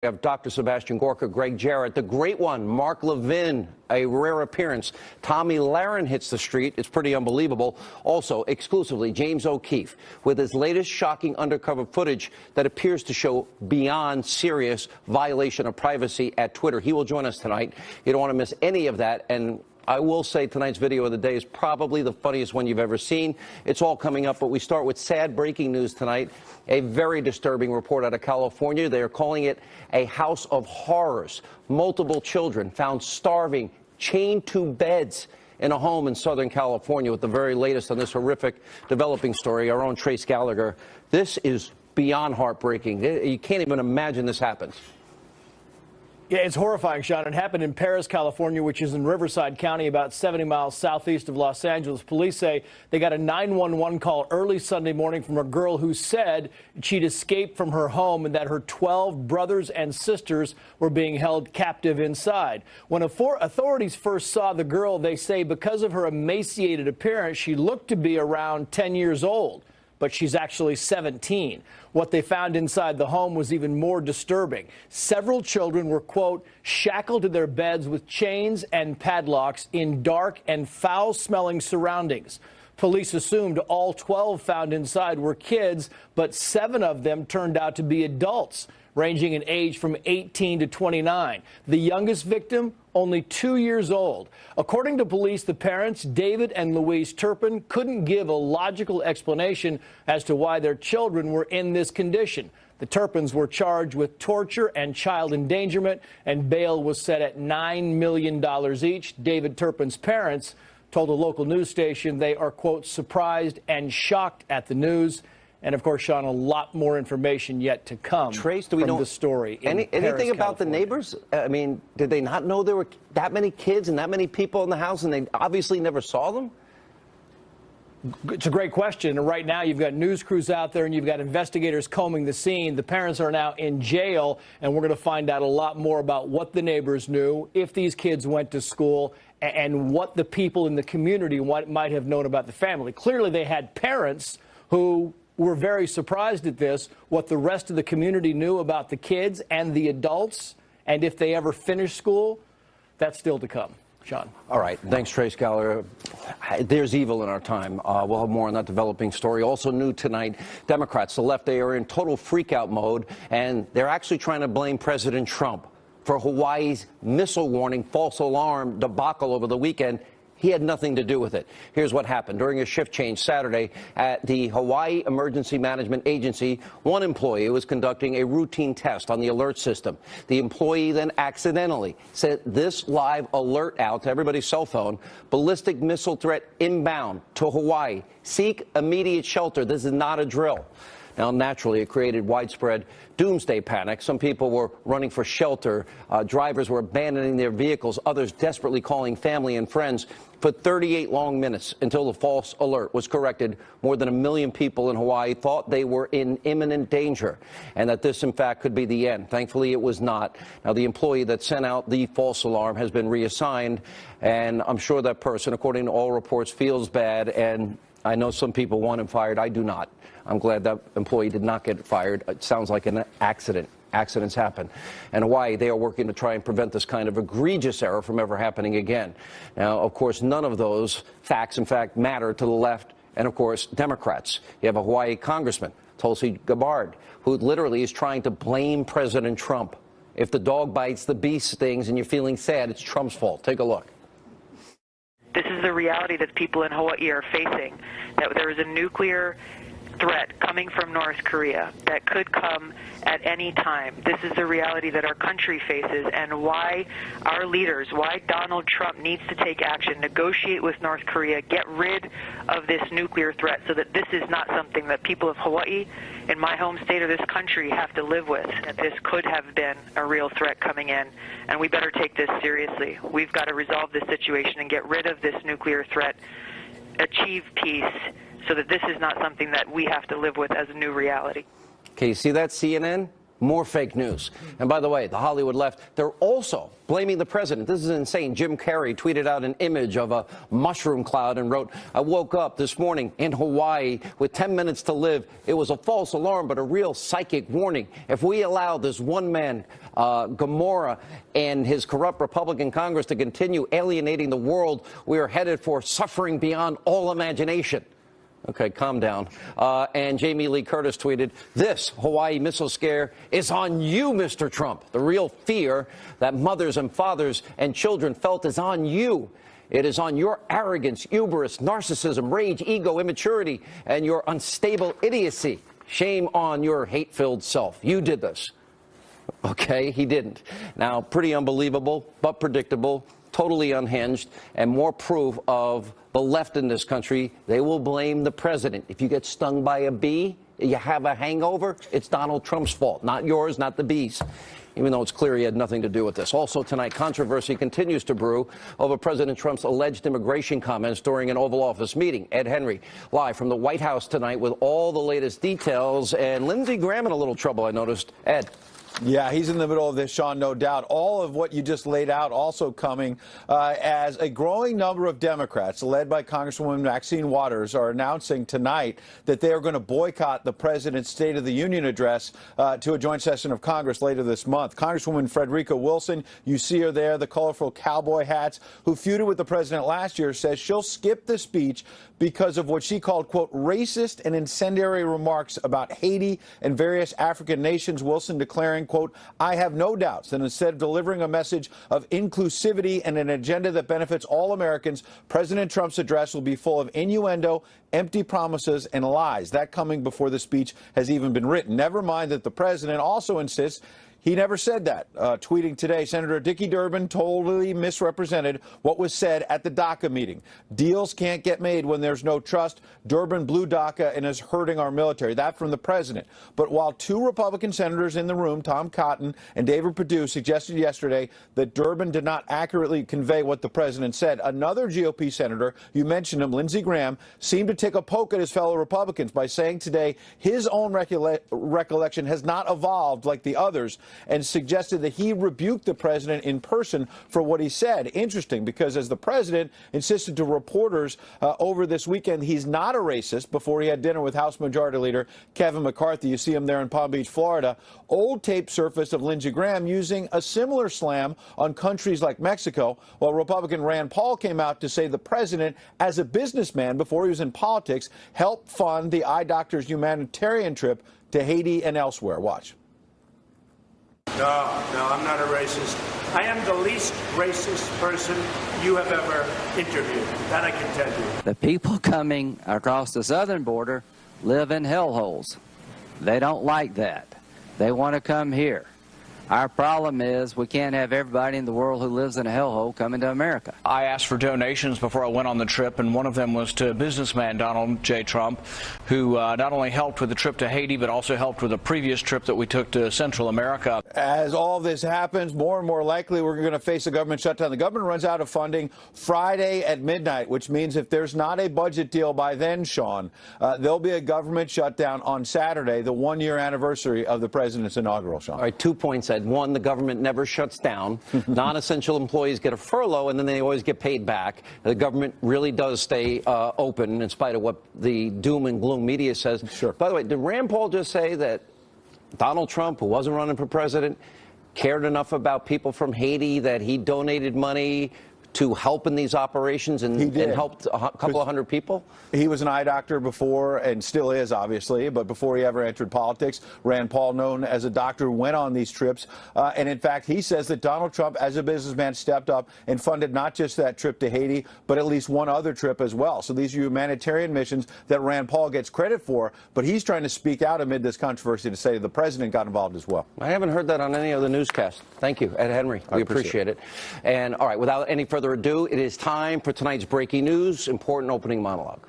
We have Dr. Sebastian Gorka, Greg Jarrett, the great one, Mark Levin, a rare appearance. Tommy Lahren hits the street. It's pretty unbelievable. Also, exclusively, James O'Keefe with his latest shocking undercover footage that appears to show beyond serious violation of privacy at Twitter. He will join us tonight. You don't want to miss any of that. And I will say tonight's video of the day is probably the funniest one you've ever seen. It's all coming up, but we start with sad breaking news tonight. A very disturbing report out of California. They are calling it a house of horrors. Multiple children found starving, chained to beds in a home in Southern California. With the very latest on this horrific developing story, our own Trace Gallagher. This is beyond heartbreaking. You can't even imagine this happens. Yeah, it's horrifying, Sean. It happened in Perris, California, which is in Riverside County, about 70 miles southeast of Los Angeles. Police say they got a 911 call early Sunday morning from a girl who said she'd escaped from her home and that her 12 brothers and sisters were being held captive inside. When authorities first saw the girl, they say because of her emaciated appearance, she looked to be around 10 years old. But she's actually 17. What they found inside the home was even more disturbing. Several children were, quote, shackled to their beds with chains and padlocks in dark and foul-smelling surroundings. Police assumed all 12 found inside were kids, but 7 of them turned out to be adults, ranging in age from 18 to 29. The youngest victim, only 2 years old. According to police, the parents, David and Louise Turpin, couldn't give a logical explanation as to why their children were in this condition. The Turpins were charged with torture and child endangerment, and bail was set at $9 million each. David Turpin's parents told a local news station they are, quote, surprised and shocked at the news. And, of course, Sean, a lot more information yet to come. Trace, do we know the story anything about California. the neighbors? I mean, did they not know there were that many kids and that many people in the house, and they obviously never saw them? It's a great question. And right now you've got news crews out there and you've got investigators combing the scene. The parents are now in jail, and we're going to find out a lot more about what the neighbors knew, if these kids went to school, and what the people in the community might have known about the family. Clearly they had parents who were very surprised at this, what the rest of the community knew about the kids and the adults, and if they ever finished school. That's still to come. Sean. All right. Thanks, Trace Gallagher. There's evil in our time. We'll have more on that developing story. Also new tonight, Democrats, the left, they are in total freakout mode, and they're actually trying to blame President Trump for Hawaii's missile warning false alarm debacle over the weekend. He had nothing to do with it. Here's what happened. During a shift change Saturday at the Hawaii Emergency Management Agency, one employee was conducting a routine test on the alert system. The employee then accidentally sent this live alert out to everybody's cell phone: ballistic missile threat inbound to Hawaii. Seek immediate shelter. This is not a drill. Now, naturally, it created widespread doomsday panic. Some people were running for shelter. Drivers were abandoning their vehicles. Others desperately calling family and friends. For 38 long minutes until the false alert was corrected, more than 1 million people in Hawaii thought they were in imminent danger and that this, in fact, could be the end. Thankfully, it was not. Now, the employee that sent out the false alarm has been reassigned, and I'm sure that person, according to all reports, feels bad. And I know some people want him fired. I do not. I'm glad that employee did not get fired. It sounds like an accident. Accidents happen. And Hawaii, they are working to try and prevent this kind of egregious error from ever happening again. Now, of course, none of those facts, in fact, matter to the left and, of course, Democrats. You have a Hawaii congressman, Tulsi Gabbard, who literally is trying to blame President Trump. If the dog bites, the bee stings, and you're feeling sad, it's Trump's fault. Take a look. This is the reality that people in Hawaii are facing, that there is a nuclear threat coming from North Korea that could come at any time. This is the reality that our country faces, and why our leaders, why Donald Trump needs to take action, negotiate with North Korea, get rid of this nuclear threat so that this is not something that people of Hawaii, in my home state, or this country have to live with. That this could have been a real threat coming in, and we better take this seriously. We've got to resolve this situation and get rid of this nuclear threat, achieve peace, so that this is not something that we have to live with as a new reality. Okay, you see that, CNN? More fake news. And by the way, the Hollywood left, they're also blaming the president. This is insane. Jim Carrey tweeted out an image of a mushroom cloud and wrote, "I woke up this morning in Hawaii with 10 minutes to live. It was a false alarm, but a real psychic warning. If we allow this one man, Gomorrah, and his corrupt Republican Congress to continue alienating the world, we are headed for suffering beyond all imagination." Okay, calm down. And Jamie Lee Curtis tweeted, "This Hawaii missile scare is on you, Mr. Trump. The real fear that mothers and fathers and children felt is on you. It is on your arrogance, hubris, narcissism, rage, ego, immaturity, and your unstable idiocy. Shame on your hate-filled self. You did this." Okay, he didn't. Now, pretty unbelievable, but predictable, totally unhinged, and more proof of the left in this country. They will blame the president. If you get stung by a bee, you have a hangover, it's Donald Trump's fault, not yours, not the bees, even though it's clear he had nothing to do with this. Also tonight, controversy continues to brew over President Trump's alleged immigration comments during an Oval Office meeting. Ed Henry, live from the White House tonight with all the latest details. And Lindsey Graham in a little trouble, I noticed. Ed. Yeah, he's in the middle of this, Sean, no doubt. All of what you just laid out also coming as a growing number of Democrats, led by Congresswoman Maxine Waters, are announcing tonight that they are going to boycott the president's State of the Union address to a joint session of Congress later this month. Congresswoman Frederica Wilson, you see her there, the colorful cowboy hats, who feuded with the president last year, says she'll skip the speech because of what she called, quote, racist and incendiary remarks about Haiti and various African nations. Wilson declaring, quote, "I have no doubts that instead of delivering a message of inclusivity and an agenda that benefits all Americans, President Trump's address will be full of innuendo, empty promises, and lies." That coming before the speech has even been written. Never mind that the president also insists he never said that. Tweeting today, Senator Dickey Durbin totally misrepresented what was said at the DACA meeting. Deals can't get made when there's no trust. Durbin blew DACA and is hurting our military. That from the president. But while two Republican senators in the room, Tom Cotton and David Perdue, suggested yesterday that Durbin did not accurately convey what the president said, another GOP senator, you mentioned him, Lindsey Graham, seemed to take a poke at his fellow Republicans by saying today his own recollection has not evolved like the others, and suggested that he rebuked the president in person for what he said. Interesting, because as the president insisted to reporters over this weekend he's not a racist before he had dinner with House Majority Leader Kevin McCarthy. You see him there in Palm Beach, Florida. Old tape surfaced of Lindsey Graham using a similar slam on countries like Mexico, while Republican Rand Paul came out to say the president, as a businessman before he was in politics, helped fund the eye doctor's humanitarian trip to Haiti and elsewhere. Watch. No, I'm not a racist. I am the least racist person you have ever interviewed. That I can tell you. The people coming across the southern border live in hellholes. They don't like that. They want to come here. Our problem is we can't have everybody in the world who lives in a hellhole coming to America. I asked for donations before I went on the trip, and one of them was to businessman Donald J. Trump, who not only helped with the trip to Haiti, but also helped with a previous trip that we took to Central America. As all this happens, more and more likely we're going to face a government shutdown. The government runs out of funding Friday at midnight, which means if there's not a budget deal by then, Sean, there'll be a government shutdown on Saturday, the one-year anniversary of the president's inaugural, Sean. All right, 2 points, Ed. One, the government never shuts down. Non-essential employees get a furlough, and then they always get paid back. The government really does stay open in spite of what the doom and gloom media says. Sure. By the way, did Rand Paul just say that Donald Trump, who wasn't running for president, cared enough about people from Haiti that he donated money to help in these operations and helped a couple of hundred people? He was an eye doctor before, and still is, obviously, but before he ever entered politics. Rand Paul, known as a doctor, went on these trips. And in fact, he says that Donald Trump, as a businessman, stepped up and funded not just that trip to Haiti, but at least one other trip as well. So these are humanitarian missions that Rand Paul gets credit for, but he's trying to speak out amid this controversy to say the president got involved as well. I haven't heard that on any other newscast. Thank you, Ed Henry. We appreciate it. And all right, without any further ado, it is time for tonight's breaking news, important opening monologue.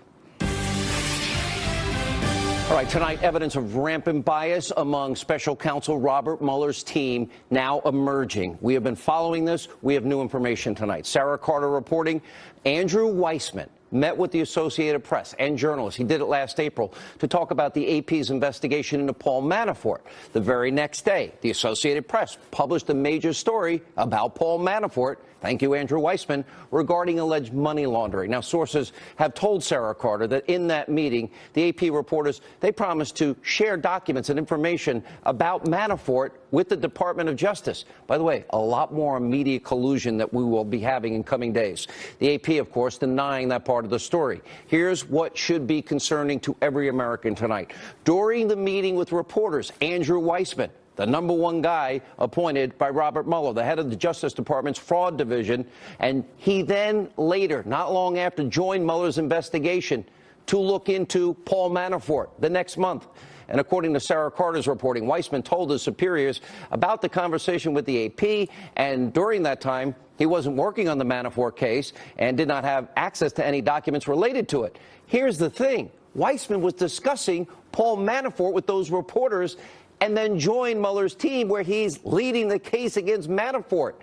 All right, tonight, evidence of rampant bias among special counsel Robert Mueller's team now emerging. We have been following this. We have new information tonight. Sarah Carter reporting Andrew Weissman met with the Associated Press and journalists. He did it last April to talk about the AP's investigation into Paul Manafort. The very next day, the Associated Press published a major story about Paul Manafort, thank you, Andrew Weissman, regarding alleged money laundering. Now, sources have told Sarah Carter that in that meeting, the AP reporters, they promised to share documents and information about Manafort with the Department of Justice. By the way, a lot more media collusion that we will be having in coming days. The AP, of course, denying that part of the story. Here's what should be concerning to every American tonight. During the meeting with reporters, Andrew Weissman, the #1 guy appointed by Robert Mueller, the head of the Justice Department's fraud division, and he then later, not long after, joined Mueller's investigation to look into Paul Manafort the next month. And according to Sarah Carter's reporting, Weissman told his superiors about the conversation with the AP, and during that time, he wasn't working on the Manafort case and did not have access to any documents related to it. Here's the thing. Weissman was discussing Paul Manafort with those reporters and then joined Mueller's team where he's leading the case against Manafort.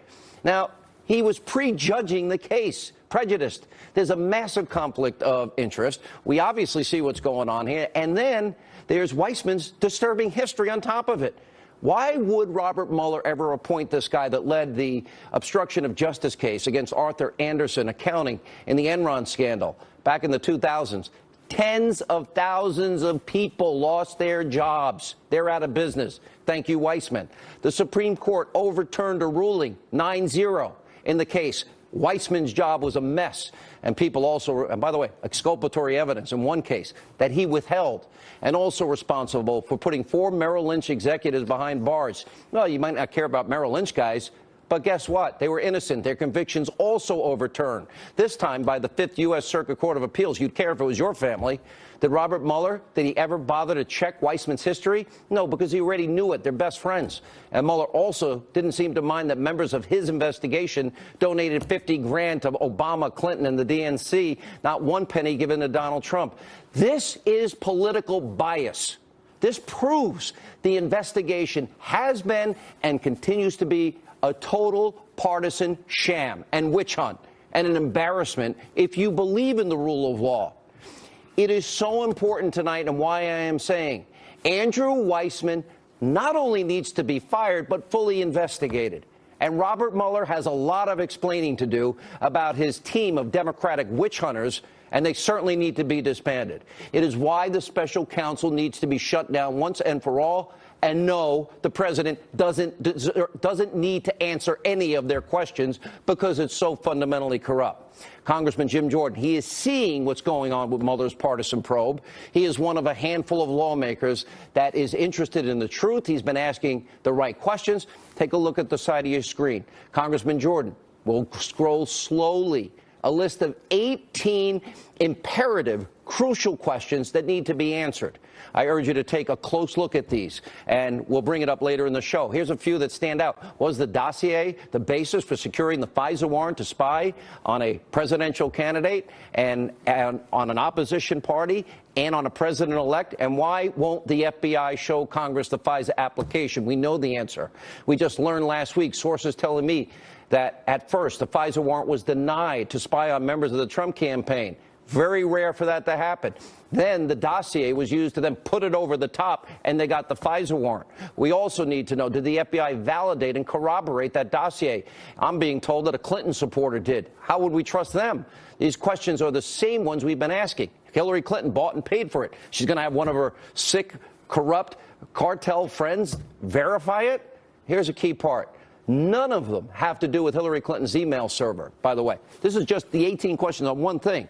Now, he was prejudging the case, prejudiced. There's a massive conflict of interest. We obviously see what's going on here. And then there's Weissman's disturbing history on top of it. Why would Robert Mueller ever appoint this guy that led the obstruction of justice case against Arthur Andersen Accounting in the Enron scandal back in the 2000s? Tens of thousands of people lost their jobs. They're out of business. Thank you, Weissman. The Supreme Court overturned a ruling, 9-0, in the case. Weissman's job was a mess. And people also, and by the way, exculpatory evidence in one case that he withheld, and also responsible for putting 4 Merrill Lynch executives behind bars. Well, you might not care about Merrill Lynch guys, but guess what? They were innocent. Their convictions also overturned, this time by the 5th U.S. Circuit Court of Appeals. You'd care if it was your family. Did Robert Mueller, did he ever bother to check Weissman's history? No, because he already knew it. They're best friends. And Mueller also didn't seem to mind that members of his investigation donated $50,000 to Obama, Clinton, and the DNC, not 1 penny given to Donald Trump. This is political bias. This proves the investigation has been and continues to be a total partisan sham and witch hunt and an embarrassment if you believe in the rule of law. It is so important tonight, and why I am saying Andrew Weissman not only needs to be fired, but fully investigated. And Robert Mueller has a lot of explaining to do about his team of Democratic witch hunters, and they certainly need to be disbanded. It is why the special counsel needs to be shut down once and for all. And no, the president doesn't need to answer any of their questions because it's so fundamentally corrupt. Congressman Jim Jordan, he is seeing what's going on with Mueller's partisan probe. He is one of a handful of lawmakers that is interested in the truth. He's been asking the right questions. Take a look at the side of your screen. Congressman Jordan will scroll slowly. A list of 18 imperative, crucial questions that need to be answered. I urge you to take a close look at these, and we'll bring it up later in the show. Here's a few that stand out. Was the dossier the basis for securing the FISA warrant to spy on a presidential candidate and on an opposition party and on a president-elect? And why won't the FBI show Congress the FISA application? We know the answer. We just learned last week, sources telling me that at first the FISA warrant was denied to spy on members of the Trump campaign. Very rare for that to happen. Then the dossier was used to then put it over the top, and they got the FISA warrant. We also need to know, did the FBI validate and corroborate that dossier? I'm being told that a Clinton supporter did. How would we trust them? These questions are the same ones we've been asking. Hillary Clinton bought and paid for it. She's going to have one of her sick, corrupt cartel friends verify it? Here's a key part. None of them have to do with Hillary Clinton's email server, by the way. This is just the 18 questions on one thing.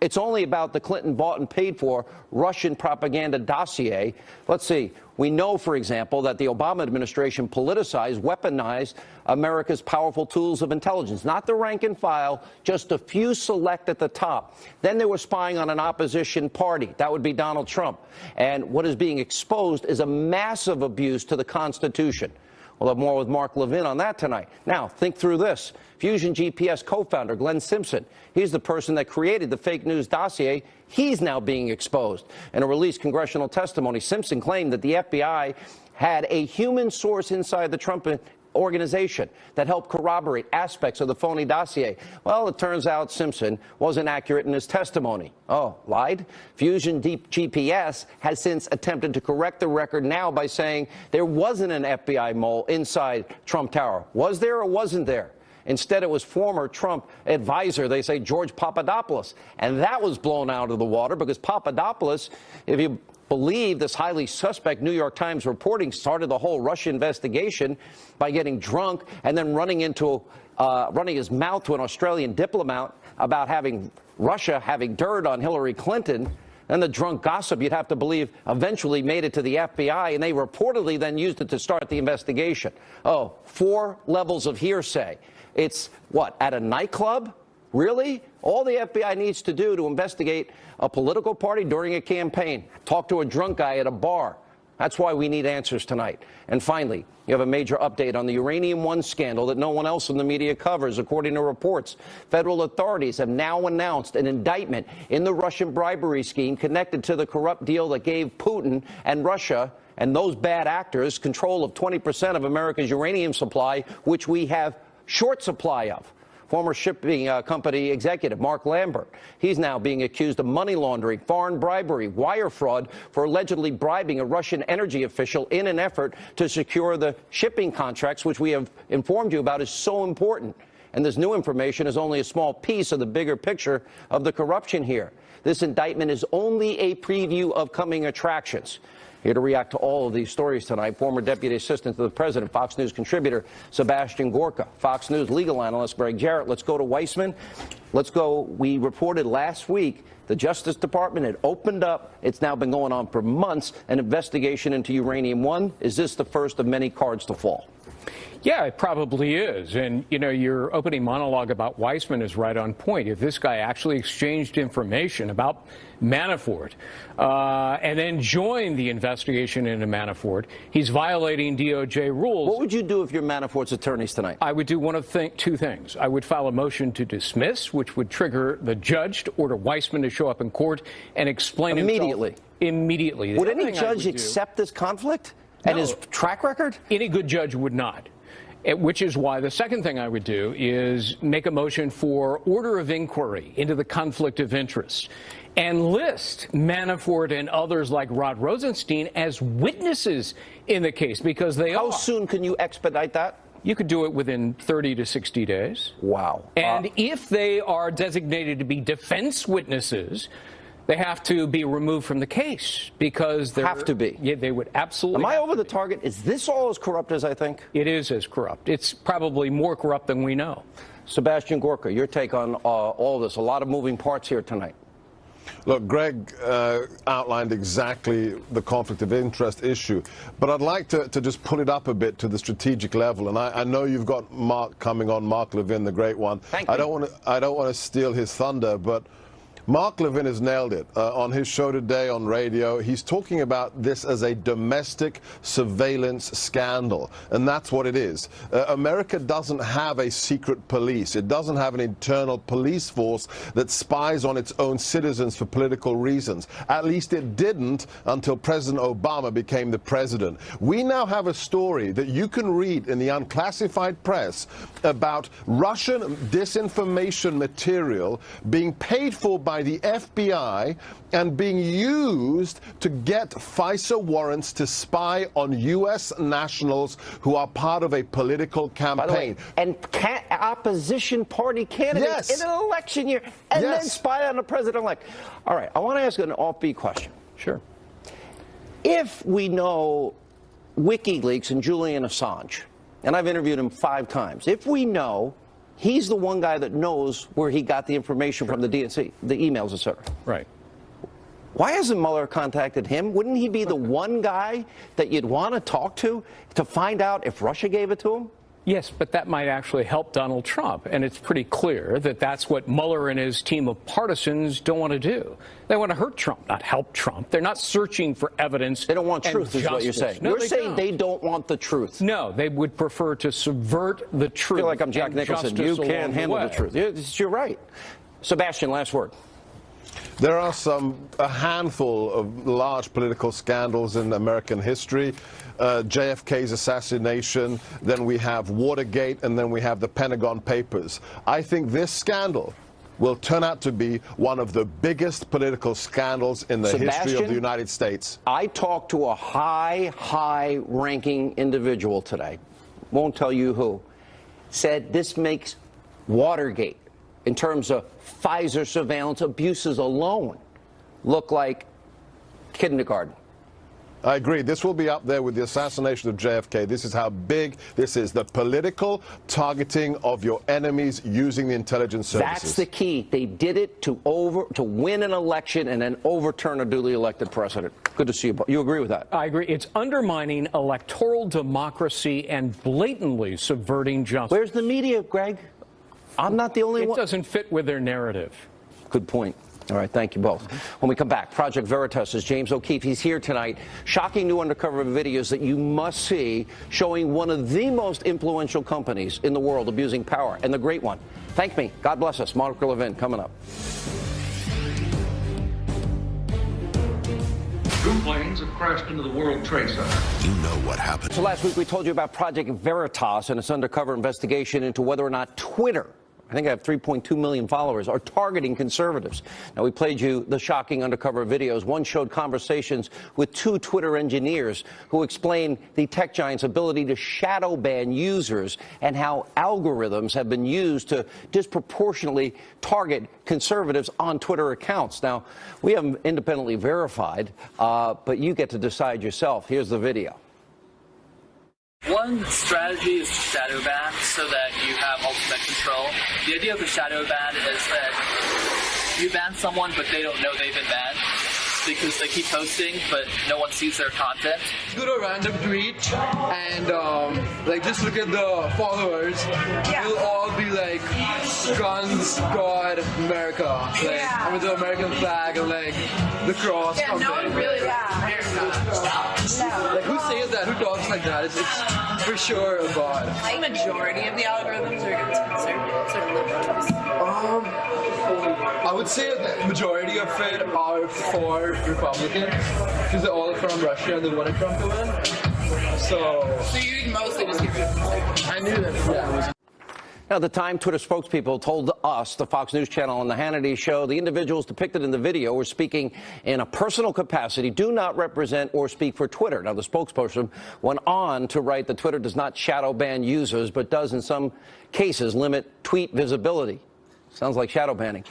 It's only about the Clinton bought and paid for Russian propaganda dossier. Let's see. We know, for example, that the Obama administration politicized, weaponized America's powerful tools of intelligence. Not the rank and file, just a few select at the top. Then they were spying on an opposition party. That would be Donald Trump. And what is being exposed is a massive abuse to the Constitution. We'll have more with Mark Levin on that tonight. Now, think through this. Fusion GPS co-founder Glenn Simpson, he's the person that created the fake news dossier. He's now being exposed. In a released congressional testimony, Simpson claimed that the FBI had a human source inside the Trump organization that helped corroborate aspects of the phony dossier. Well, it turns out Simpson wasn't accurate in his testimony. Oh, lied? Fusion Deep GPS has since attempted to correct the record now by saying there wasn't an FBI mole inside Trump Tower. Was there or wasn't there? Instead, it was former Trump advisor, they say, George Papadopoulos. And that was blown out of the water because Papadopoulos, if you believe this highly suspect New York Times reporting, started the whole Russia investigation by getting drunk and then running his mouth to an Australian diplomat about Russia having dirt on Hillary Clinton. And the drunk gossip, you'd have to believe, eventually made it to the FBI, and they reportedly then used it to start the investigation. Oh, 4 levels of hearsay. It's, what, at a nightclub? Really? All the FBI needs to do to investigate a political party during a campaign, talk to a drunk guy at a bar. That's why we need answers tonight. And finally, you have a major update on the Uranium One scandal that no one else in the media covers. According to reports, federal authorities have now announced an indictment in the Russian bribery scheme connected to the corrupt deal that gave Putin and Russia and those bad actors control of 20% of America's uranium supply, which we have short supply of. Former shipping company executive Mark Lambert, he's now being accused of money laundering, foreign bribery, wire fraud for allegedly bribing a Russian energy official in an effort to secure the shipping contracts, which we have informed you about is so important. And this new information is only a small piece of the bigger picture of the corruption here. This indictment is only a preview of coming attractions. Here to react to all of these stories tonight, former Deputy Assistant to the President, Fox News contributor Sebastian Gorka, Fox News legal analyst Greg Jarrett. Let's go to Weissman. Let's go. We reported last week the Justice Department had opened up, it's now been going on for months, an investigation into Uranium One. Is this the first of many cards to fall? Yeah, it probably is. And, you know, your opening monologue about Weissman is right on point. If this guy actually exchanged information about Manafort and then joined the investigation into Manafort, he's violating DOJ rules. What would you do if you're Manafort's attorneys tonight? I would do one of two things. I would file a motion to dismiss, which would trigger the judge to order Weissman to show up in court and explain immediately. Immediately. Would any judge accept this conflict and his track record? Any good judge would not. Which is why the second thing I would do is make a motion for order of inquiry into the conflict of interest and list Manafort and others like Rod Rosenstein as witnesses in the case, because they are. How soon can you expedite that? You could do it within 30 to 60 days. Wow. And if they are designated to be defense witnesses, they have to be removed from the case because they have to be. Yeah, they would absolutely. Am I over the target? Is this all as corrupt as I think? It is as corrupt. It's probably more corrupt than we know. Sebastian Gorka, your take on all this. A lot of moving parts here tonight. Look, Greg outlined exactly the conflict of interest issue, but I'd like to just pull it up a bit to the strategic level. And I know you've got Mark coming on, Mark Levin, the great one. Thank you. I don't want to steal his thunder, but Mark Levin has nailed it on his show today on radio. He's talking about this as a domestic surveillance scandal, and that's what it is. America doesn't have a secret police. It doesn't have an internal police force that spies on its own citizens for political reasons. At least it didn't until President Obama became the president. We now have a story that you can read in the unclassified press about Russian disinformation material being paid for by the FBI and being used to get FISA warrants to spy on U.S. nationals who are part of a political campaign. By the way, and opposition party candidates in an election year, and then spy on the president-elect. All right, I want to ask an offbeat question. Sure. If we know WikiLeaks and Julian Assange, and I've interviewed him 5 times, if we know he's the one guy that knows where he got the information from the DNC, the emails, et cetera. Right. Why hasn't Mueller contacted him? Wouldn't he be the one guy that you'd want to talk to find out if Russia gave it to him? Yes, but that might actually help Donald Trump. And it's pretty clear that that's what Mueller and his team of partisans don't want to do. They want to hurt Trump, not help Trump. They're not searching for evidence. They don't want truth, is what you're saying. No, you're saying they don't want the truth. No, they would prefer to subvert the truth. I feel like I'm Jack Nicholson. You can't handle the truth. You're right. Sebastian, last word. There are a handful of large political scandals in American history. JFK's assassination, then we have Watergate, and then we have the Pentagon Papers. I think this scandal will turn out to be one of the biggest political scandals in the history of the United States. I talked to a high-ranking individual today, won't tell you who, said this makes Watergate, in terms of Pfizer surveillance abuses alone, look like kindergarten. I agree. This will be up there with the assassination of JFK. This is how big this is, the political targeting of your enemies using the intelligence services. That's the key. They did it to win an election and then overturn a duly elected president. Good to see you. You agree with that? I agree. It's undermining electoral democracy and blatantly subverting justice. Where's the media, Greg? I'm not the only one. It doesn't fit with their narrative. Good point. All right, thank you both. When we come back, Project Veritas is James O'Keefe. He's here tonight. Shocking new undercover videos that you must see showing one of the most influential companies in the world abusing power, and the great one. Thank me. God bless us. Monica Levin coming up. Two planes have crashed into the World Trade Center. You know what happened. So last week we told you about Project Veritas and its undercover investigation into whether or not Twitter, I think I have 3.2 million followers, are targeting conservatives. Now, we played you the shocking undercover videos. One showed conversations with two Twitter engineers who explained the tech giant's ability to shadow ban users and how algorithms have been used to disproportionately target conservatives on Twitter accounts. Now, we haven't independently verified, but you get to decide yourself. Here's the video. One strategy is to shadow ban so that you have ultimate control. The idea of the shadow ban is that you ban someone but they don't know they've been banned because they keep posting but no one sees their content. Go to a random tweet and like just look at the followers. Yeah. It'll all be like guns, God, America. Like I mean the American flag or like the cross. Yeah, no one really America. No. Like who says that? Who talks like that? It's for sure a God. Like majority of the algorithms are against conservatives or liberals. I would say the majority of it are for Republicans because they're all from Russia and they wanted Trump to win. So you'd mostly just get rid of conservatives. I knew that. Yeah. Now, at the time, Twitter spokespeople told us, the Fox News Channel and the Hannity show, the individuals depicted in the video were speaking in a personal capacity, do not represent or speak for Twitter. Now, the spokesperson went on to write that Twitter does not shadow ban users, but does in some cases limit tweet visibility. Sounds like shadow banning,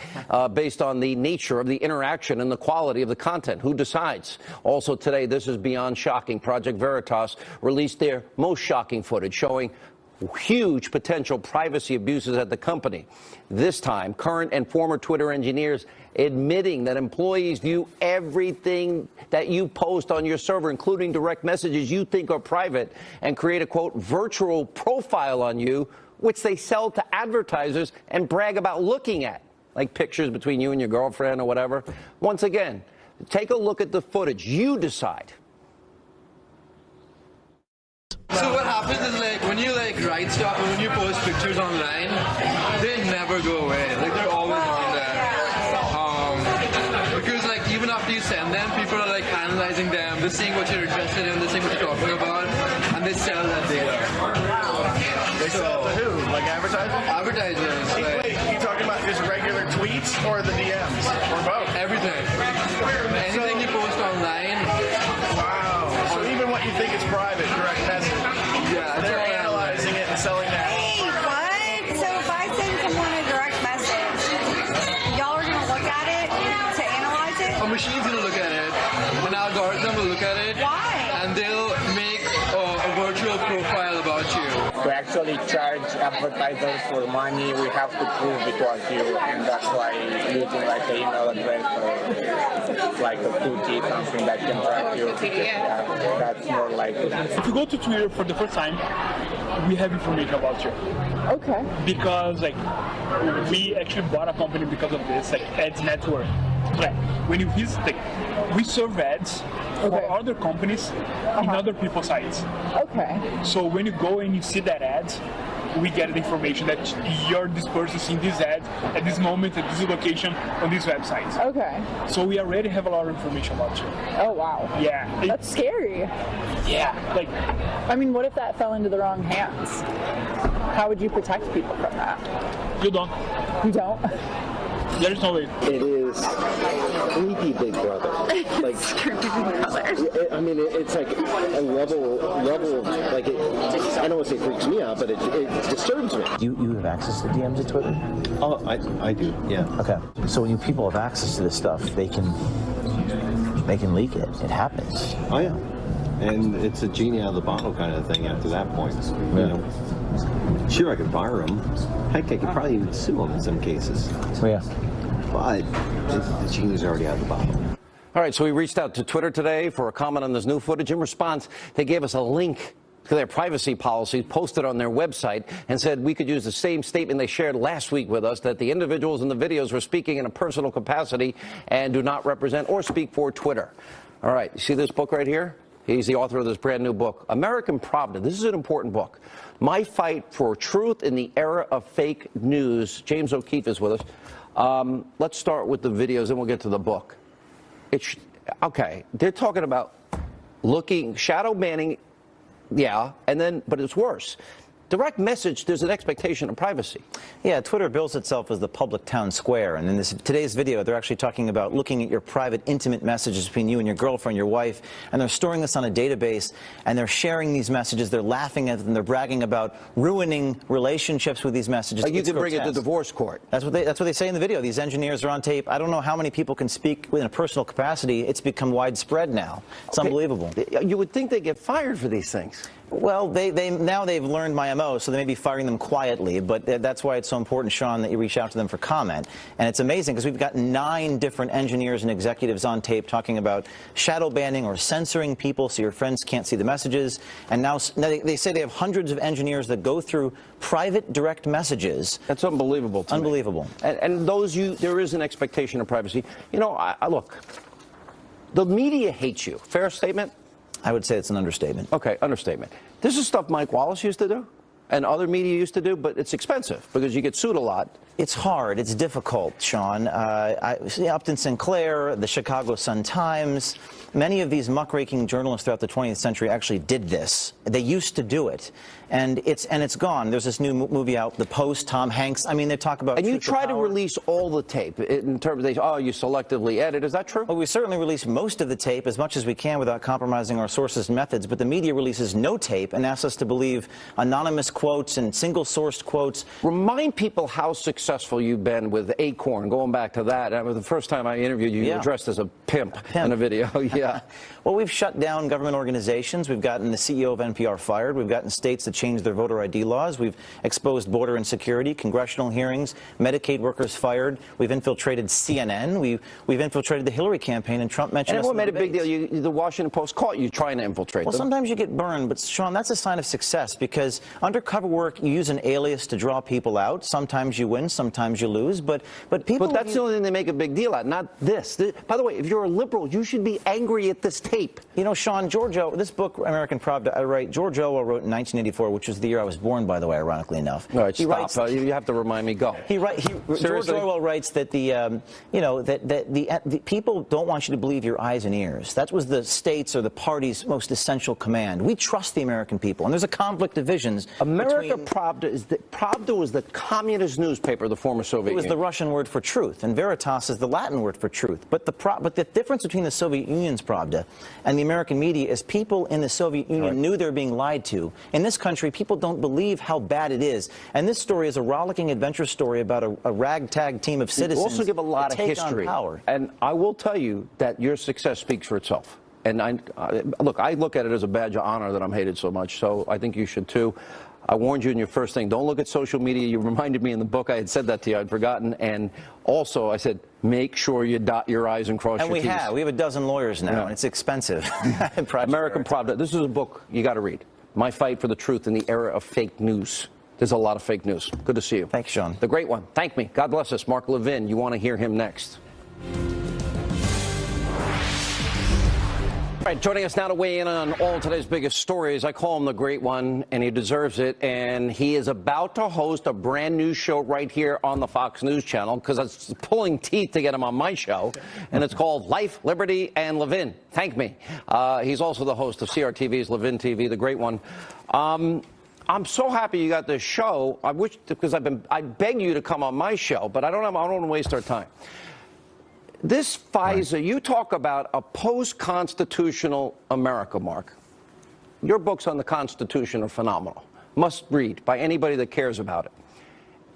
based on the nature of the interaction and the quality of the content. Who decides? Also today, this is beyond shocking. Project Veritas released their most shocking footage showing huge potential privacy abuses at the company. This time, current and former Twitter engineers admitting that employees view everything that you post on your server, including direct messages you think are private, and create a, quote, virtual profile on you, which they sell to advertisers and brag about looking at, like pictures between you and your girlfriend or whatever. Once again, take a look at the footage. You decide. So what happens is like when you like write stuff and when you post pictures online, they never go away. Like they're always on there. Because like even after you send them, people are like analyzing them, they're seeing what you're interested in, they're seeing what you're talking about, and they sell that data. They sell it to who? Like advertisers? Advertisers. Wait, you talking about just regular tweets or the DMs? Or both? Everything. Anything you post online. Wow. So even what you think is private, direct message. Yeah, they're analyzing it and selling that. Hey, what? So if I send someone a direct message, y'all are going to look at it to analyze it? A machine's going to look at it. An algorithm will look at it. Why? And they'll make a virtual profile about you. To actually charge advertisers for money, we have to prove it was you, and that's why using like an email address or like a cookie, something that can track you, that's more like it. If you go to Twitter for the first time, we have information about you. Okay. Because like we actually bought a company because of this, like Ads Network. Like when you visit, like, we serve ads for other companies in other people's sites. Okay. So when you go and you see that ads, we get the information that you're this person seeing this ad at this moment, at this location, on this website. Okay. So we already have a lot of information about you. Oh, wow. Yeah. That's scary. Yeah. Like, I mean, what if that fell into the wrong hands? How would you protect people from that? You don't. You don't? There's no way. It is creepy Big Brother. Like creepy Big Brother. I mean, it's like a level of like I don't want to say freaks me out, but it disturbs me. You have access to DMs at Twitter? Oh, I do. Yeah. Okay. So when people have access to this stuff, they can leak it. It happens. Oh yeah. And it's a genie out of the bottle kind of thing after that point. You know, sure, I could fire them. Heck, I could probably even sue them in some cases. Yeah. But the genie's already out of the bottle. All right, so we reached out to Twitter today for a comment on this new footage. In response, they gave us a link to their privacy policy posted on their website and said we could use the same statement they shared last week with us, that the individuals in the videos were speaking in a personal capacity and do not represent or speak for Twitter. All right, you see this book right here? He's the author of this brand new book, American Pravda. This is an important book. My Fight for Truth in the Era of Fake News. James O'Keefe is with us. Let's start with the videos, then we'll get to the book. Okay, they're talking about shadow banning, yeah, but it's worse. Direct message, there's an expectation of privacy. Yeah, Twitter bills itself as the public town square, and in today's video, they're actually talking about looking at your private, intimate messages between you and your girlfriend, your wife, and they're storing this on a database, and they're sharing these messages, they're laughing at them, they're bragging about ruining relationships with these messages. Like you could bring it to divorce court. That's what they say in the video. These engineers are on tape. I don't know how many people can speak in a personal capacity. It's become widespread now. It's unbelievable. You would think they get fired for these things. Well, now they've learned my MO, so they may be firing them quietly, but that's why it's so important, Sean, that you reach out to them for comment. And it's amazing because we've got 9 different engineers and executives on tape talking about shadow banning or censoring people so your friends can't see the messages. And now they say they have hundreds of engineers that go through private direct messages. That's unbelievable to me. Unbelievable. And there is an expectation of privacy. You know, look, the media hates you. Fair statement? I would say it's an understatement. Okay, understatement. This is stuff Mike Wallace used to do and other media used to do, but it's expensive because you get sued a lot. It's hard. It's difficult, Sean. Upton Sinclair, the Chicago Sun-Times, many of these muckraking journalists throughout the 20th century actually did this. They used to do it. And it's gone. There's this new movie out, The Post, Tom Hanks. I mean, they talk about... And you try to release all the tape in terms of, you selectively edit. Is that true? Well, we certainly release most of the tape as much as we can without compromising our sources and methods, but the media releases no tape and asks us to believe anonymous quotes and single-sourced quotes. Remind people how successful you've been with Acorn, going back to that. I mean, the first time I interviewed you, you were dressed as a pimp in a video. Yeah. Well, we've shut down government organizations. We've gotten the CEO of NPR fired. We've gotten states that changed their voter ID laws. We've exposed border insecurity, congressional hearings, Medicaid workers fired. We've infiltrated CNN. We've infiltrated the Hillary campaign, and Trump mentioned us. And everyone made a big deal. The Washington Post caught you trying to infiltrate them. Well, sometimes you get burned, but Sean, that's a sign of success because undercover work, you use an alias to draw people out. Sometimes you win, sometimes you lose, but people. But that's the only thing they make a big deal out, not this. By the way, if you're a liberal, you should be angry at this tape. You know, Sean, this book, American Pravda, George Orwell wrote in 1984, which was the year I was born, by the way, ironically enough. All right, stop. You have to remind me. Go. George Orwell writes that the people don't want you to believe your eyes and ears. That was the state's or the party's most essential command. We trust the American people, and there's a conflict of visions. Pravda was the communist newspaper of the former Soviet Union. It was the Russian word for truth, and Veritas is the Latin word for truth. But the difference between the Soviet Union's Pravda and the American media is people in the Soviet Union knew they were being lied to. In this country, people don't believe how bad it is. And this story is a rollicking adventure story about a ragtag team of citizens. You also give a lot of history. Power. And I will tell you that your success speaks for itself. And I look at it as a badge of honor that I'm hated so much, so I think you should too. I warned you in your first thing, don't look at social media. You reminded me in the book I had said that to you. I'd forgotten. And also I said, make sure you dot your I's and cross your T's. And we have a dozen lawyers now, and it's expensive. American Pravda. This is a book you got to read. My Fight for the Truth in the Era of Fake News. There's a lot of fake news. Good to see you. Thanks, Sean. The great one. Thank me. God bless us. Mark Levin. You want to hear him next. All right, joining us now to weigh in on all today's biggest stories. I call him the Great One, and he deserves it. And he is about to host a brand new show right here on the Fox News channel, because it's pulling teeth to get him on my show. And it's called Life, Liberty, and Levin. Thank me. He's also the host of CRTV's Levin TV, the Great One. I'm so happy you got this show. I wish, because I beg you to come on my show, but I don't want to waste our time. This FISA, you talk about a post-constitutional America, Mark. Your books on the Constitution are phenomenal. Must read by anybody that cares about it.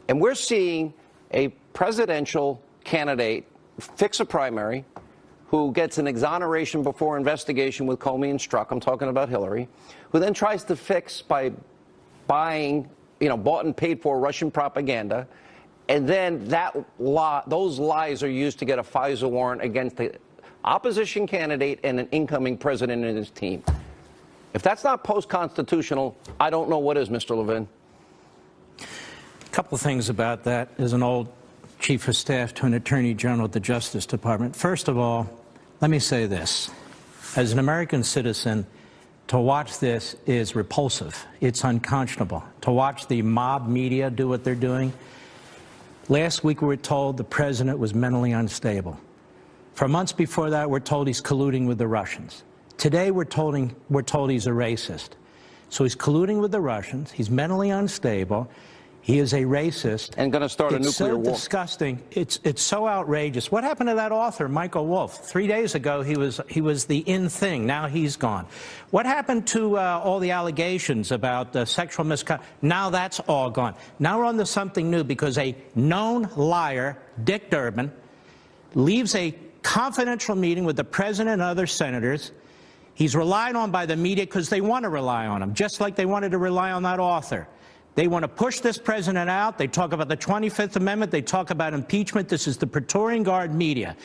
And we're seeing a presidential candidate fix a primary who gets an exoneration before investigation with Comey and Strzok. I'm talking about Hillary, who then tries to fix by buying, bought and paid for Russian propaganda. And then those lies are used to get a FISA warrant against the opposition candidate and an incoming president and his team. If that's not post-constitutional, I don't know what is, Mr. Levin. A couple of things about that. As an old chief of staff to an attorney general at the Justice Department, first of all, let me say this. As an American citizen, to watch this is repulsive. It's unconscionable. To watch the mob media do what they're doing. Last week we were told the president was mentally unstable. For months before that, we're told he's colluding with the Russians. Today we're told he's a racist. So he's colluding with the Russians. He's mentally unstable. He is a racist. And going to start a nuclear war. It's so disgusting. It's so outrageous. What happened to that author, Michael Wolff? 3 days ago, he was the in thing. Now he's gone. What happened to all the allegations about sexual misconduct? Now that's all gone. Now we're on to something new, because a known liar, Dick Durbin, leaves a confidential meeting with the president and other senators. He's relied on by the media because they want to rely on him, just like they wanted to rely on that author. They want to push this president out. They talk about the 25th Amendment. They talk about impeachment. This is the Praetorian Guard media.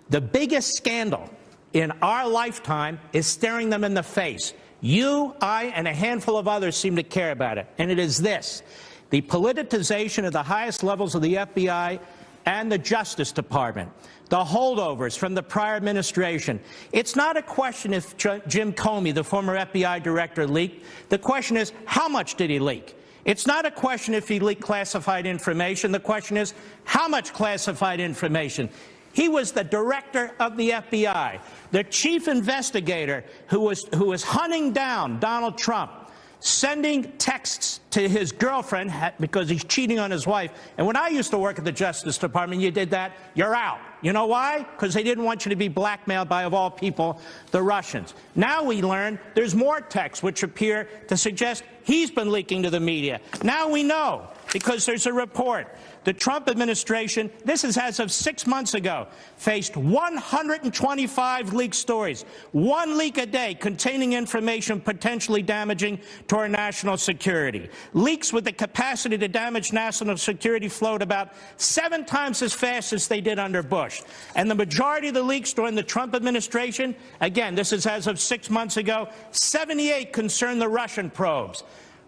The biggest scandal in our lifetime is staring them in the face. You, I, and a handful of others seem to care about it. And it is this: the politicization of the highest levels of the FBI and the Justice Department, the holdovers from the prior administration. It's not a question if Jim Comey, the former FBI director, leaked. The question is, how much did he leak? It's not a question if he leaked classified information. The question is, how much classified information? He was the director of the FBI, the chief investigator who was hunting down Donald Trump, sending texts to his girlfriend because he's cheating on his wife. And when I used to work at the Justice Department, you did that, you're out. You know why? Because they didn't want you to be blackmailed by, of all people, the Russians. Now we learn there's more texts which appear to suggest he's been leaking to the media. Now we know, because there's a report. The Trump administration, this is as of 6 months ago, faced 125 leaked stories, one leak a day containing information potentially damaging to our national security. Leaks with the capacity to damage national security flowed about 7 times as fast as they did under Bush. And the majority of the leaks during the Trump administration, again, this is as of 6 months ago, 78 concern the Russian probes.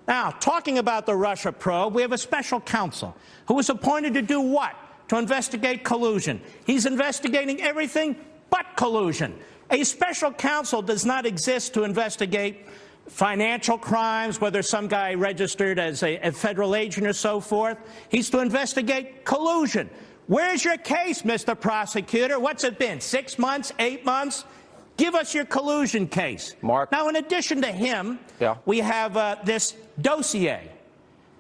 Now, talking about the Russia probe, we have a special counsel who was appointed to do what? To investigate collusion. He's investigating everything but collusion. A special counsel does not exist to investigate financial crimes, whether some guy registered as a federal agent or so forth. He's to investigate collusion. Where's your case, Mr. Prosecutor? What's it been, 6 months, 8 months? Give us your collusion case. Mark. Now, in addition to him, we have this dossier.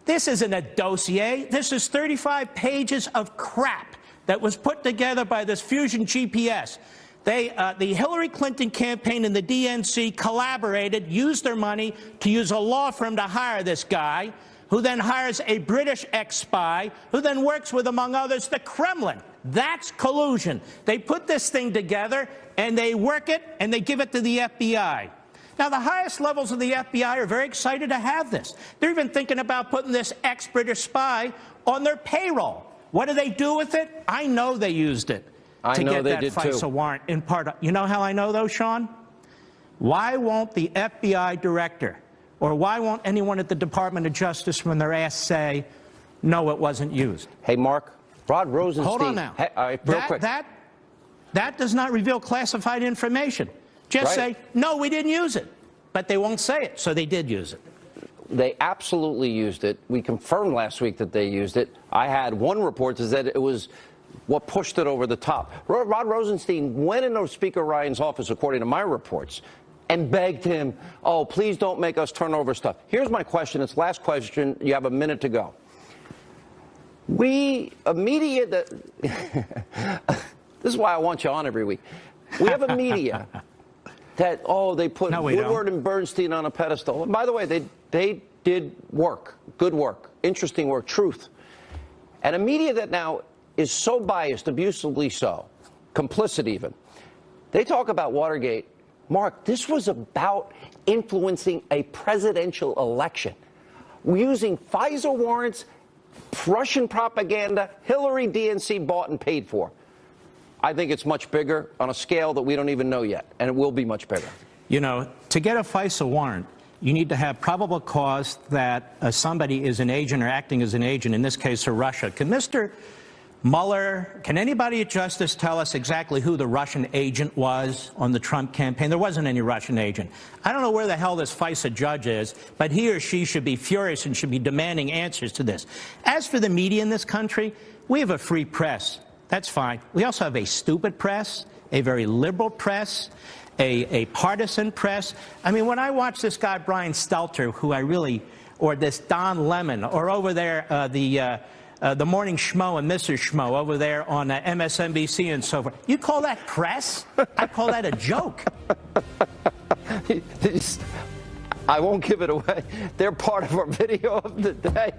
This isn't a dossier. This is 35 pages of crap that was put together by this Fusion GPS. The Hillary Clinton campaign and the DNC collaborated, used their money to use a law firm to hire this guy, who then hires a British ex-spy, who then works with, among others, the Kremlin. That's collusion. They put this thing together, and they work it, and they give it to the FBI. Now, the highest levels of the FBI are very excited to have this. They're even thinking about putting this ex-British spy on their payroll. What do they do with it? I know they used it to get that FISA warrant in part. You know how I know, though, Sean? Why won't the FBI director, or why won't anyone at the Department of Justice, when they're asked, say, no, it wasn't used? Hey, Mark, Rod Rosenstein. Hold on now. Hey, real quick. That does not reveal classified information. Just right? say, no, we didn't use it. But they won't say it, so they did use it. They absolutely used it. We confirmed last week that they used it. I had one report that said it was what pushed it over the top. Rod Rosenstein went into Speaker Ryan's office, according to my reports, and begged him, oh, please don't make us turn over stuff. Here's my question. It's the last question. You have a minute to go. This is why I want you on every week. We have a media that, oh, they put Woodward and Bernstein on a pedestal. And by the way, they did work, good work, interesting work, truth. And a media that now is so biased, abusively so, complicit even. They talk about Watergate. Mark, this was about influencing a presidential election. We're using FISA warrants, Russian propaganda, Hillary DNC bought and paid for. I think it's much bigger on a scale that we don't even know yet, and it will be much bigger. You know, to get a FISA warrant, you need to have probable cause that somebody is an agent or acting as an agent, in this case, for Russia. Can Mr. Mueller, can anybody at Justice tell us exactly who the Russian agent was on the Trump campaign? There wasn't any Russian agent. I don't know where the hell this FISA judge is, but he or she should be furious and should be demanding answers to this. As for the media in this country, we have a free press. That's fine. We also have a stupid press, a very liberal press, a partisan press. I mean, when I watch this guy, Brian Stelter, who I really, or this Don Lemon, or over there, the Morning Schmo and Mrs. Schmo over there on MSNBC and so forth. You call that press? I call that a joke. I won't give it away. They're part of our video of the day.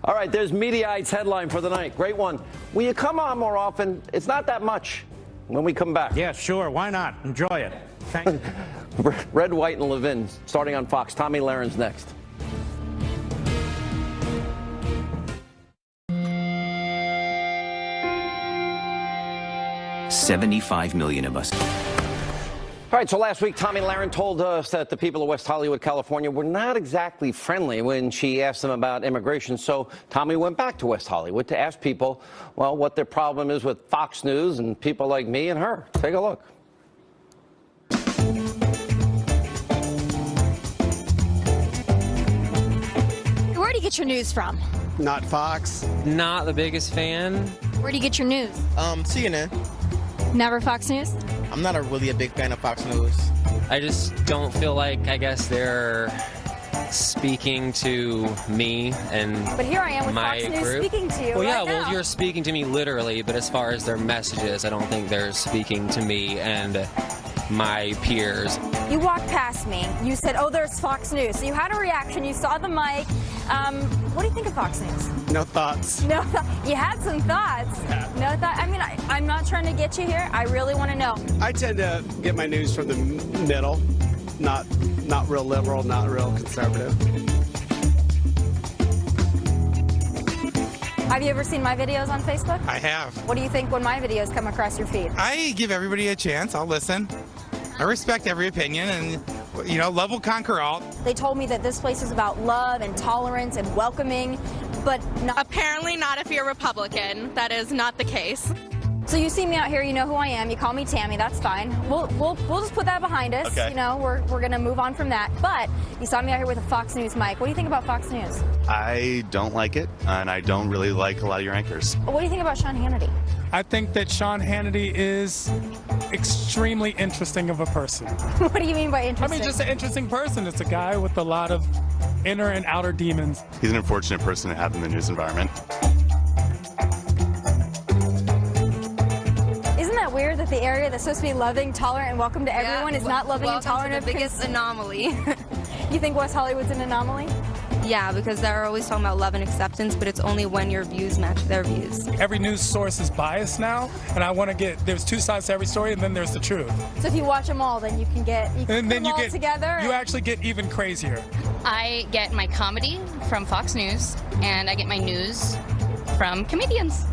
All right, there's Mediaite's headline for the night. Great one. Will you come on more often? It's not that much when we come back. Yeah, sure. Why not? Enjoy it. Thank you. Red, White, and Levin starting on Fox. Tommy Lahren next. $75 million of us. All right, so last week, Tommy Lahren told us that the people of West Hollywood, California, were not exactly friendly when she asked them about immigration. So Tommy went back to West Hollywood to ask people, well, what their problem is with Fox News and people like me and her. Take a look. Where do you get your news from? Not Fox. Not the biggest fan. Where do you get your news? CNN. Never Fox News? I'm not really a big fan of Fox News. I just don't feel like, I guess, they're speaking to me and But here I am with my Fox News group. speaking to you Well, yeah, right well, now. you're speaking to me literally, but as far as their messages, I don't think they're speaking to me and my peers. You walked past me. You said, oh, there's Fox News. So you had a reaction. You saw the mic. What do you think of Fox News? No thoughts. No, you had some thoughts. Yeah. No thought. I mean, I'm not trying to get you here. I really want to know. I tend to get my news from the middle, not real liberal, not real conservative. Have you ever seen my videos on Facebook? I have. What do you think when my videos come across your feed? I give everybody a chance. I'll listen. I respect every opinion, and, you know, love will conquer all. They told me that this place is about love and tolerance and welcoming, but not. Apparently not if you're Republican. That is not the case. So you see me out here, you know who I am. You call me Tammy, that's fine. We'll just put that behind us. Okay. You know, we're gonna move on from that. But you saw me out here with a Fox News mic. What do you think about Fox News? I don't like it, and I don't really like a lot of your anchors. What do you think about Sean Hannity? I think that Sean Hannity is extremely interesting of a person. What do you mean by interesting? I mean, just an interesting person. It's a guy with a lot of inner and outer demons. He's an unfortunate person to have in the news environment. Isn't that weird that the area that's supposed to be loving, tolerant, and welcome to everyone is not loving and tolerant? To the biggest anomaly. You think West Hollywood's an anomaly? Yeah, because they're always talking about love and acceptance, but it's only when your views match their views. Every news source is biased now, and I want to get, there's two sides to every story, and then there's the truth. So if you watch them all, then you can and put then them you all get together. You actually get even crazier. I get my comedy from Fox News, and I get my news from comedians.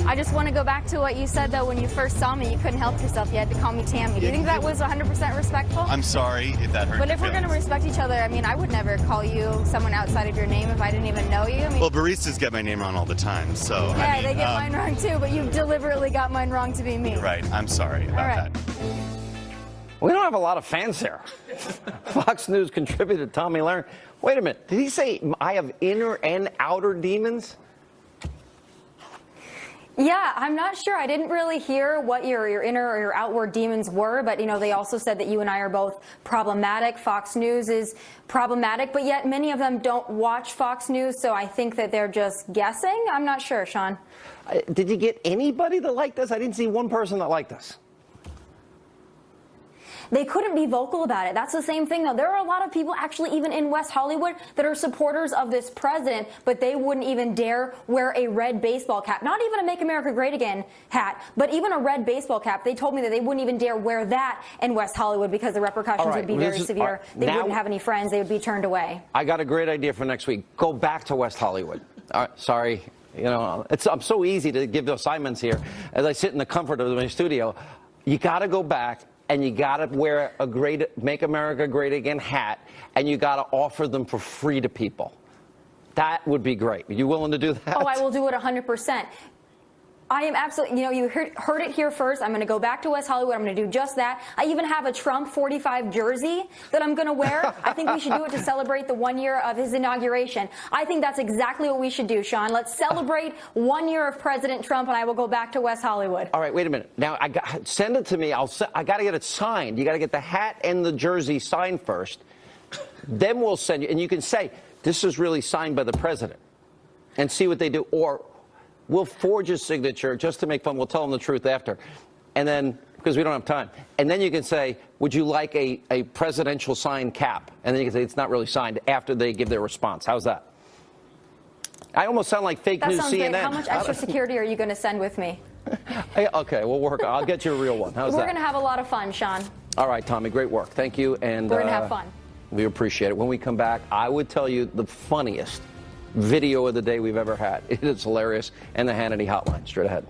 I just want to go back to what you said, though, when you first saw me. You couldn't help yourself. You had to call me Tammy. Do you think that was 100% respectful? I'm sorry if that hurt But your if we're going to feelings. respect each other, I mean, I would never call you someone outside of your name if I didn't even know you. I mean, Well, baristas get my name wrong all the time, so yeah, I mean, they get mine wrong, too, but you deliberately got mine wrong to be me. Right, I'm sorry about All right. that. We don't have a lot of fans there. Fox News contributor Tommy Lahren. Wait a minute. Did he say I have inner and outer demons? Yeah, I'm not sure. I didn't really hear what your inner or your outward demons were, but, you know, they also said that you and I are both problematic. Fox News is problematic, but yet many of them don't watch Fox News, so I think that they're just guessing. I'm not sure, Sean. Did you get anybody that liked us? I didn't see one person that liked us. They couldn't be vocal about it. That's the same thing, though. There are a lot of people, actually, even in West Hollywood, that are supporters of this president, but they wouldn't even dare wear a red baseball cap. Not even a Make America Great Again hat, but even a red baseball cap. They told me that they wouldn't even dare wear that in West Hollywood because the repercussions would be very severe. They wouldn't have any friends. They would be turned away. I got a great idea for next week. Go back to West Hollywood. Sorry. You know, I'm so easy to give assignments here as I sit in the comfort of my studio. You got to go back. And you got to wear a great Make America Great Again hat, and you got to offer them for free to people. That would be great. Are you willing to do that? Oh, I will do it 100%. I am absolutely, you know, you heard it here first. I'm going to go back to West Hollywood. I'm going to do just that. I even have a Trump 45 jersey that I'm going to wear. I think we should do it to celebrate the 1 year of his inauguration. I think that's exactly what we should do, Sean. Let's celebrate 1 year of President Trump, and I will go back to West Hollywood. All right, wait a minute. Now, send it to me. I got to get it signed. You got to get the hat and the jersey signed first. Then we'll send you, and you can say, this is really signed by the president, and see what they do. Or we'll forge his signature just to make fun. We'll tell him the truth after. And then, because we don't have time. And then you can say, would you like a presidential signed cap? And then you can say, it's not really signed after they give their response. How's that? I almost sound like fake news CNN. That sounds great. How much extra security are you going to send with me? Hey, okay, we'll work. I'll get you a real one. How's that? We're going to have a lot of fun, Sean. All right, Tommy, great work. Thank you. And we're going to have fun. We appreciate it. When we come back, I would tell you the funniest video of the day we've ever had. It is hilarious. And the Hannity hotline straight ahead.